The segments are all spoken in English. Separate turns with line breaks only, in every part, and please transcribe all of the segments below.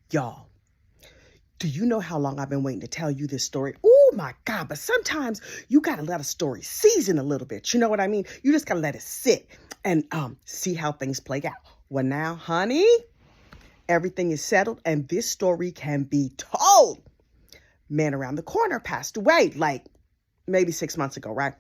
Y'all, do you know how long I've been waiting to tell you this story? Oh my God, but sometimes you gotta let a story season a little bit. You know what I mean? You just gotta let it sit and see how things play out. Well now, honey, everything is settled and this story can be told. Man around the corner passed away like maybe 6 months ago, right?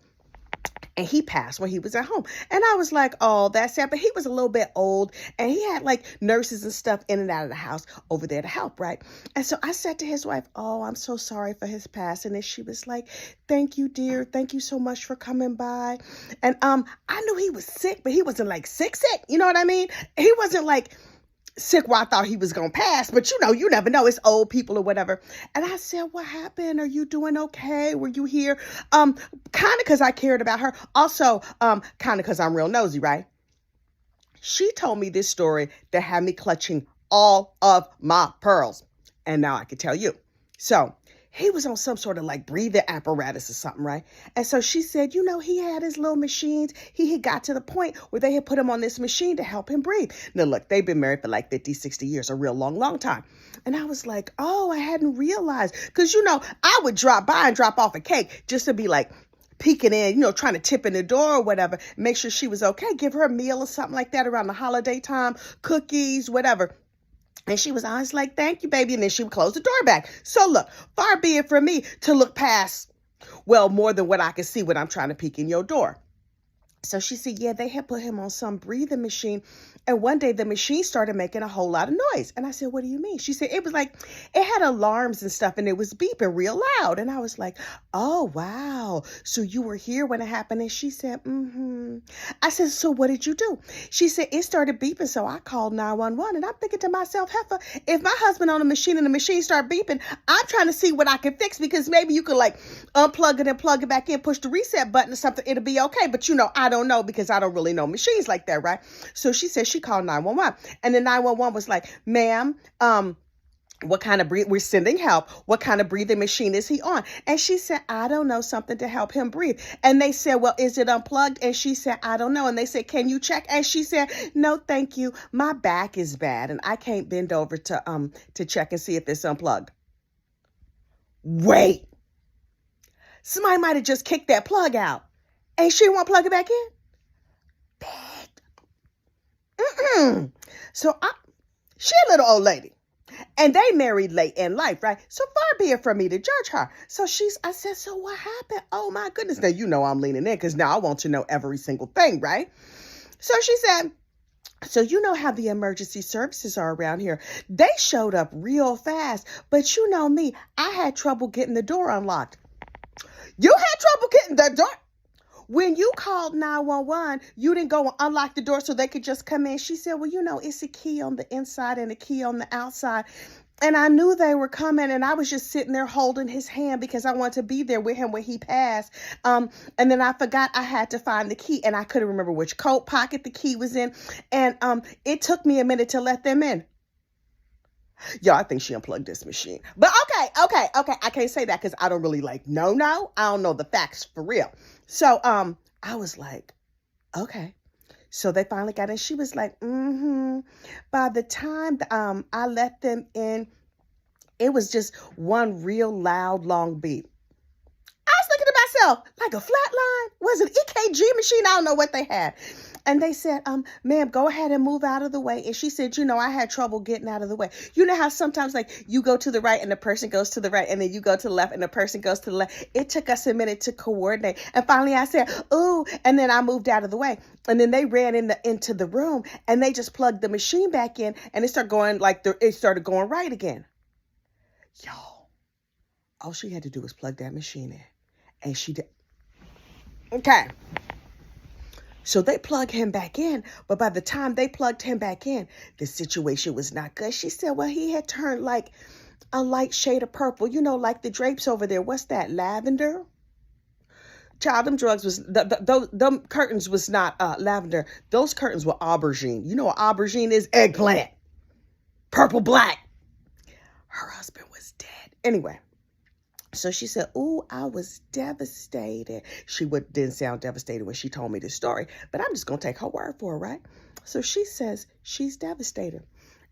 And he passed when he was at home. And I was like, oh, that's sad. But he was a little bit old and he had like nurses and stuff in and out of the house over there to help, right? And so I said to his wife, oh, I'm so sorry for his passing. And she was like, thank you, dear. Thank you so much for coming by. And I knew he was sick, but he wasn't like sick. You know what I mean? He wasn't like sick where I thought he was going to pass, but you know, you never know. It's old people or whatever. And I said, what happened? Are you doing okay? Were you here? Kind of because I cared about her. Also, kind of because I'm real nosy, right? She told me this story that had me clutching all of my pearls. And now I can tell you. So he was on some sort of like breathing apparatus or something, right? And so she said, you know, he had his little machines. He had got to the point where they had put him on this machine to help him breathe. Now, look, they've been married for like 50, 60 years, a real long time. And I was like, oh, I hadn't realized. Because, you know, I would drop by and drop off a cake just to be like peeking in, you know, trying to tip in the door or whatever, make sure she was okay, give her a meal or something like that around the holiday time, cookies, whatever. And she was always like, thank you, baby. And then she would close the door back. So look, far be it from me to look past, well, more than what I can see when I'm trying to peek in your door. So she said, yeah, they had put him on some breathing machine. And one day the machine started making a whole lot of noise. And I said, what do you mean? She said, it was like, it had alarms and stuff and it was beeping real loud. And I was like, oh, wow. So you were here when it happened? And she said, mm-hmm. I said, so what did you do? She said, it started beeping. So I called 911 and I'm thinking to myself, heifer, if my husband on a machine and the machine start beeping, I'm trying to see what I can fix because maybe you could like unplug it and plug it back in, push the reset button or something. It'll be okay. But you know, I don't know because I don't really know machines like that, right? So she said she called 911 and then 911 was like, ma'am, what kind of we're sending help. What kind of breathing machine is he on? And she said, I don't know, something to help him breathe. And they said, well, is it unplugged? And she said, I don't know. And they said, can you check? And she said, no, thank you. My back is bad and I can't bend over to check and see if it's unplugged. Wait, somebody might have just kicked that plug out and she won't plug it back in. So she a little old lady and they married late in life, right? So far be it from me to judge her. So I said, so what happened? Oh my goodness. Now, you know, I'm leaning in because now I want to know every single thing, right? So she said, so you know how the emergency services are around here. They showed up real fast, but you know me, I had trouble getting the door unlocked. You had trouble getting the door? When you called 911, you didn't go and unlock the door so they could just come in. She said, well, you know, it's a key on the inside and a key on the outside. And I knew they were coming and I was just sitting there holding his hand because I wanted to be there with him when he passed. And then I forgot I had to find the key and I couldn't remember which coat pocket the key was in. And it took me a minute to let them in. Yo, I think she unplugged this machine. But okay. I can't say that because I don't really like, no. I don't know the facts for real. So I was like, okay. So they finally got in. She was like, mm-hmm. By the time I let them in, it was just one real loud, long beep. I was looking at myself like a flat line. Was it an EKG machine? I don't know what they had. And they said, ma'am, go ahead and move out of the way. And she said, you know, I had trouble getting out of the way. You know how sometimes like you go to the right and the person goes to the right and then you go to the left and the person goes to the left. It took us a minute to coordinate. And finally I said, ooh, and then I moved out of the way. And then they ran into the room and they just plugged the machine back in and it started going it started going right again. Y'all, all she had to do was plug that machine in. And she did. Okay. So they plug him back in. But by the time they plugged him back in, the situation was not good. She said, well, he had turned like a light shade of purple. You know, like the drapes over there. What's that? Lavender? Child, them drugs was, them curtains was not lavender. Those curtains were aubergine. You know what aubergine is? Eggplant. Purple black. Her husband was dead. Anyway. So she said, ooh, I was devastated. She didn't sound devastated when she told me this story, but I'm just going to take her word for it, right? So she says she's devastated.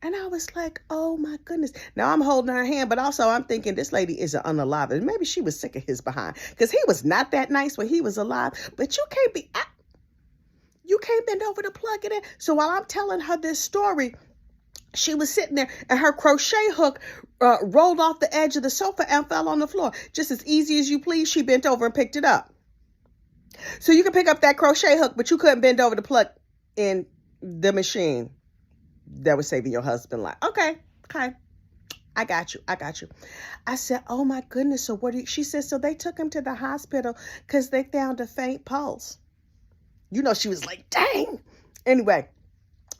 And I was like, oh my goodness. Now I'm holding her hand, but also I'm thinking this lady is an unalive. And maybe she was sick of his behind because he was not that nice when he was alive. But you can't bend over to plug it in. So while I'm telling her this story, she was sitting there and her crochet hook rolled off the edge of the sofa and fell on the floor. Just as easy as you please, she bent over and picked it up. So you can pick up that crochet hook, but you couldn't bend over to plug in the machine that was saving your husband life. Okay. I got you. I said, oh my goodness. So she said, so they took him to the hospital because they found a faint pulse. You know, she was like, dang. Anyway,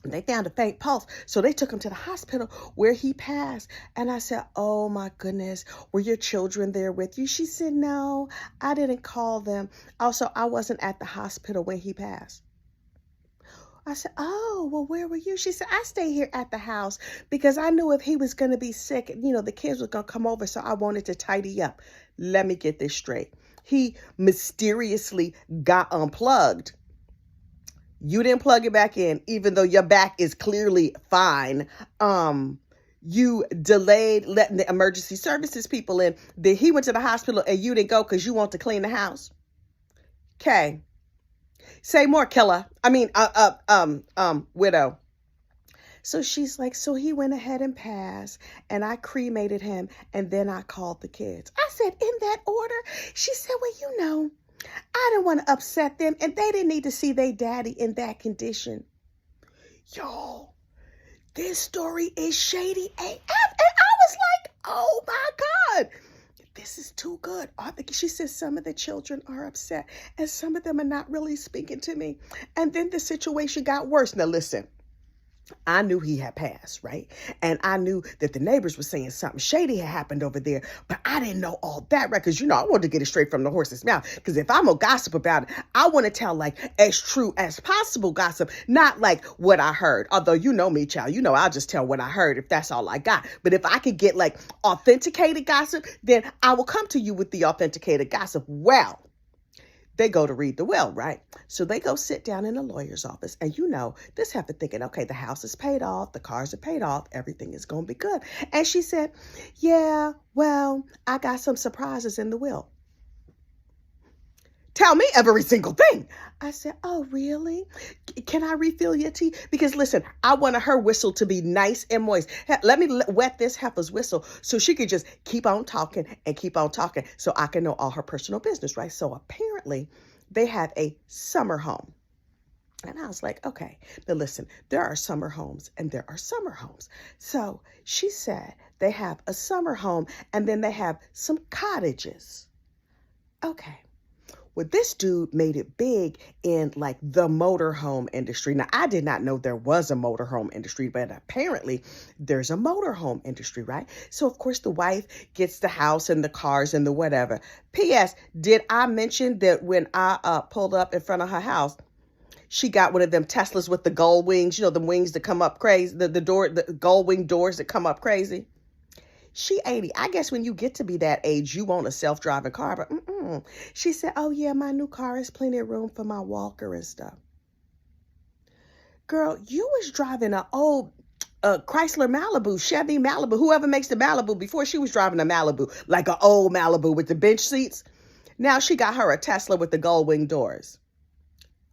they found a faint pulse. So they took him to the hospital where he passed. And I said, oh my goodness, were your children there with you? She said, no, I didn't call them. Also, I wasn't at the hospital when he passed. I said, oh, well, where were you? She said, I stayed here at the house because I knew if he was going to be sick, the kids were going to come over. So I wanted to tidy up. Let me get this straight. He mysteriously got unplugged. You didn't plug it back in, even though your back is clearly fine. You delayed letting the emergency services people in. Then he went to the hospital and you didn't go because you want to clean the house. Okay. Say more, killer. Widow. So she's like, so he went ahead and passed and I cremated him and then I called the kids. I said, in that order? She said, well, I didn't want to upset them and they didn't need to see their daddy in that condition. Y'all, this story is shady AF. And I was like, oh my God, this is too good. She says some of the children are upset and some of them are not really speaking to me. And then the situation got worse. Now listen, I knew he had passed, right? And I knew that the neighbors were saying something shady had happened over there, but I didn't know all that, right? Because, I wanted to get it straight from the horse's mouth. Because if I'm going to gossip about it, I want to tell like as true as possible gossip, not like what I heard. Although you know me, child, I'll just tell what I heard if that's all I got. But if I could get like authenticated gossip, then I will come to you with the authenticated gossip. Well, they go to read the will, right? So they go sit down in a lawyer's office. And this heifer thinking, okay, the house is paid off. The cars are paid off. Everything is going to be good. And she said, yeah, well, I got some surprises in the will. Tell me every single thing. I said, oh, really? Can I refill your tea? Because listen, I wanted her whistle to be nice and moist. Let me wet this heifer's whistle so she could just keep on talking and keep on talking so I can know all her personal business, right? So apparently they have a summer home. And I was like, okay, now listen, there are summer homes and there are summer homes. So she said they have a summer home and then they have some cottages. Okay. Well, this dude made it big in like the motorhome industry. Now, I did not know there was a motorhome industry, but apparently there's a motorhome industry, right? So, of course, the wife gets the house and the cars and the whatever. P.S. Did I mention that when I pulled up in front of her house, she got one of them Teslas with the gold wings, the wings that come up crazy, the gold wing doors that come up crazy? She 80. I guess when you get to be that age, you want a self-driving car, but She said, oh yeah, my new car has plenty of room for my walker and stuff. Girl, you was driving an old Chrysler Malibu, Chevy Malibu, whoever makes the Malibu. Before she was driving a Malibu, like an old Malibu with the bench seats. Now she got her a Tesla with the gold wing doors.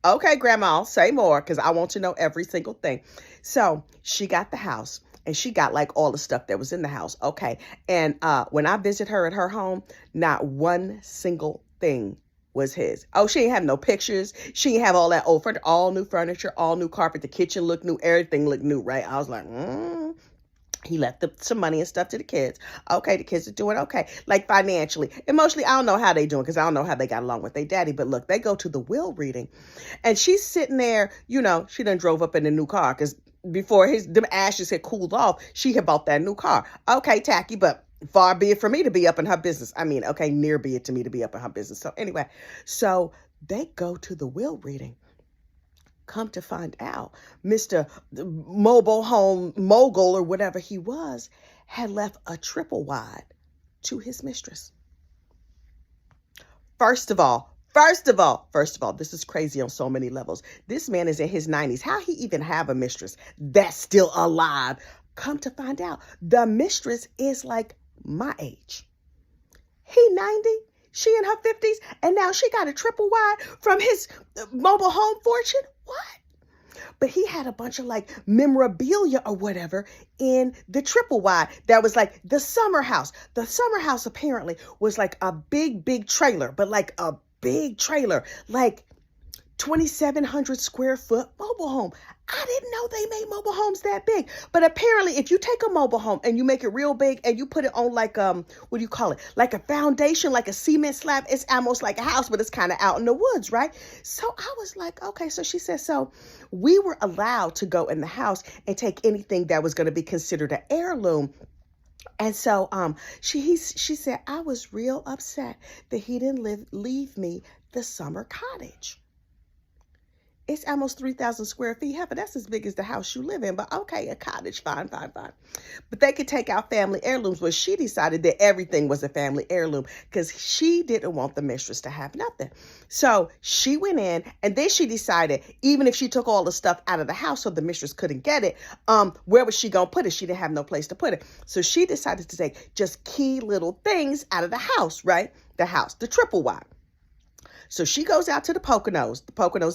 Okay, Grandma, say more because I want to know every single thing. So she got the house. And she got like all the stuff that was in the house. Okay. And when I visit her at her home, not one single thing was his. Oh, she ain't have no pictures. She ain't have all that old furniture, all new furniture, all new carpet. The kitchen looked new. Everything looked new, right? I was like, He left some money and stuff to the kids. Okay, the kids are doing okay. Like financially. Emotionally, I don't know how they doing because I don't know how they got along with their daddy. But look, they go to the will reading. And she's sitting there, she done drove up in a new car because before them ashes had cooled off, she had bought that new car. Okay, tacky, but far be it for me to be up in her business. Okay, near be it to me to be up in her business. So anyway, so they go to the will reading. Come to find out, Mr. Mobile Home Mogul or whatever he was had left a triple wide to his mistress. First of all, this is crazy on so many levels. This man is in his 90s. How he even have a mistress that's still alive Come to find out, the mistress is like my age. He 90, she in her 50s, and now she got a triple wide from his mobile home fortune. What? But he had a bunch of like memorabilia or whatever in the triple wide that was like the summer house. The summer house apparently was like a big trailer, but like a big trailer, like 2,700 square foot mobile home. I didn't know they made mobile homes that big. But apparently, if you take a mobile home and you make it real big and you put it on like, what do you call it? Like a foundation, like a cement slab, it's almost like a house, but it's kind of out in the woods, right? So I was like, okay. So she said, so we were allowed to go in the house and take anything that was going to be considered an heirloom. And so she said, I was real upset that he didn't leave me the summer cottage. It's almost 3,000 square feet. But that's as big as the house you live in. But okay, a cottage, fine. But they could take out family heirlooms. Well, she decided that everything was a family heirloom because she didn't want the mistress to have nothing. So she went in, and then she decided, even if she took all the stuff out of the house so the mistress couldn't get it, where was she going to put it? She didn't have no place to put it. So she decided to take just key little things out of the house, right? The house, the triple wide. So she goes out to the Poconos,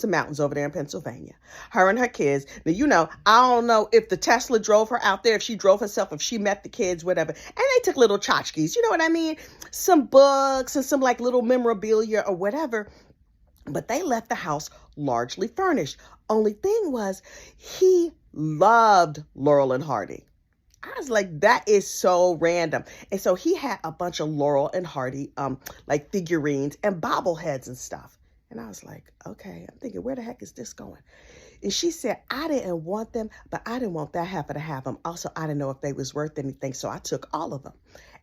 the mountains over there in Pennsylvania. Her and her kids. Now, I don't know if the Tesla drove her out there, if she drove herself, if she met the kids, whatever. And they took little tchotchkes, you know what I mean? Some books and some like little memorabilia or whatever. But they left the house largely furnished. Only thing was, he loved Laurel and Hardy. I was like, that is so random. And so he had a bunch of Laurel and Hardy, like figurines and bobbleheads and stuff. And I was like, okay, I'm thinking, where the heck is this going? And she said, I didn't want them, but I didn't want that half to have them. Also, I didn't know if they was worth anything. So I took all of them,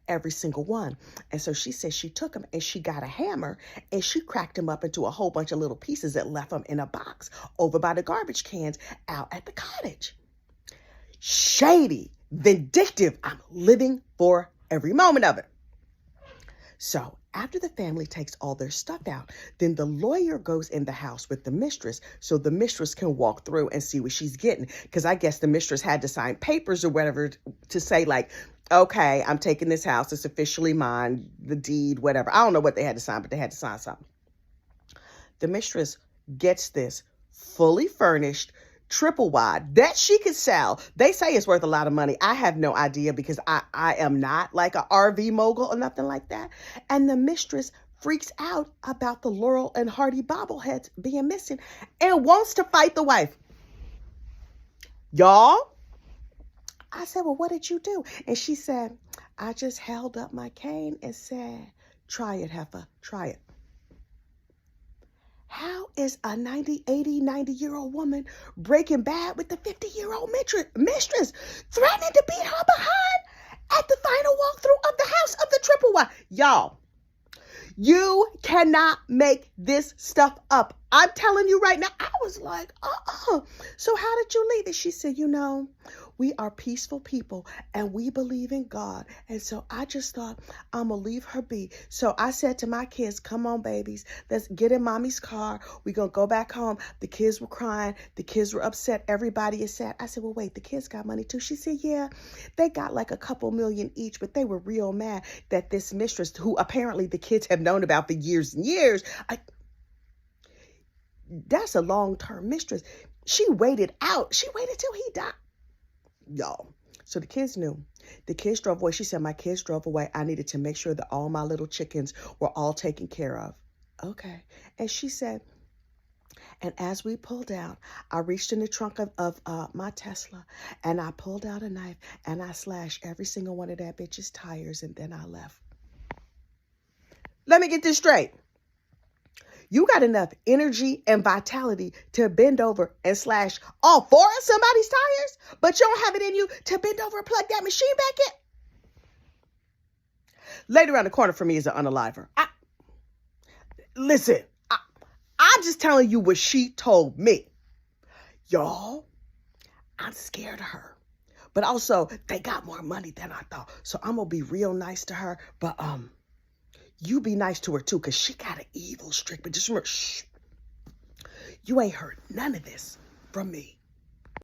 every single one. And so she said she took them and she got a hammer and she cracked them up into a whole bunch of little pieces and left them in a box over by the garbage cans out at the cottage. Shady. Vindictive. I'm living for every moment of it. So after the family takes all their stuff out, then the lawyer goes in the house with the mistress so the mistress can walk through and see what she's getting. Because I guess the mistress had to sign papers or whatever to say like, okay, I'm taking this house. It's officially mine, the deed, whatever. I don't know what they had to sign, but they had to sign something. The mistress gets this fully furnished triple wide that she could sell. They say it's worth a lot of money. I have no idea because I am not like an RV mogul or nothing like that. And the mistress freaks out about the Laurel and Hardy bobbleheads being missing and wants to fight the wife. Y'all, I said, well, what did you do? And she said, I just held up my cane and said, try it, heifer, try it. How is a 90-year-old woman breaking bad with the 50-year-old mistress, threatening to beat her behind at the final walkthrough of the house of the triple wide? Y'all, you cannot make this stuff up. I'm telling you right now. I was like, So how did you leave it? She said, we are peaceful people and we believe in God. And so I just thought I'm going to leave her be. So I said to my kids, come on, babies, let's get in mommy's car. We're going to go back home. The kids were crying. The kids were upset. Everybody is sad. I said, well, wait, the kids got money too. She said, yeah, they got like a couple million each, but they were real mad that this mistress, who apparently the kids have known about for years and years, that's a long-term mistress. She waited out. She waited till he died. Y'all. So the kids knew. The kids drove away. She said, my kids drove away. I needed to make sure that all my little chickens were all taken care of. Okay. And she said, and as we pulled out, I reached in the trunk of my Tesla and I pulled out a knife and I slashed every single one of that bitch's tires and then I left. Let me get this straight. You got enough energy and vitality to bend over and slash all four of somebody's tires, but you don't have it in you to bend over and plug that machine back in? Later around the corner for me is an unaliver. Listen, I'm just telling you what she told me. Y'all, I'm scared of her. But also, they got more money than I thought. So I'm going to be real nice to her. But you be nice to her too, because she got an evil streak. But just remember, shh, you ain't heard none of this from me.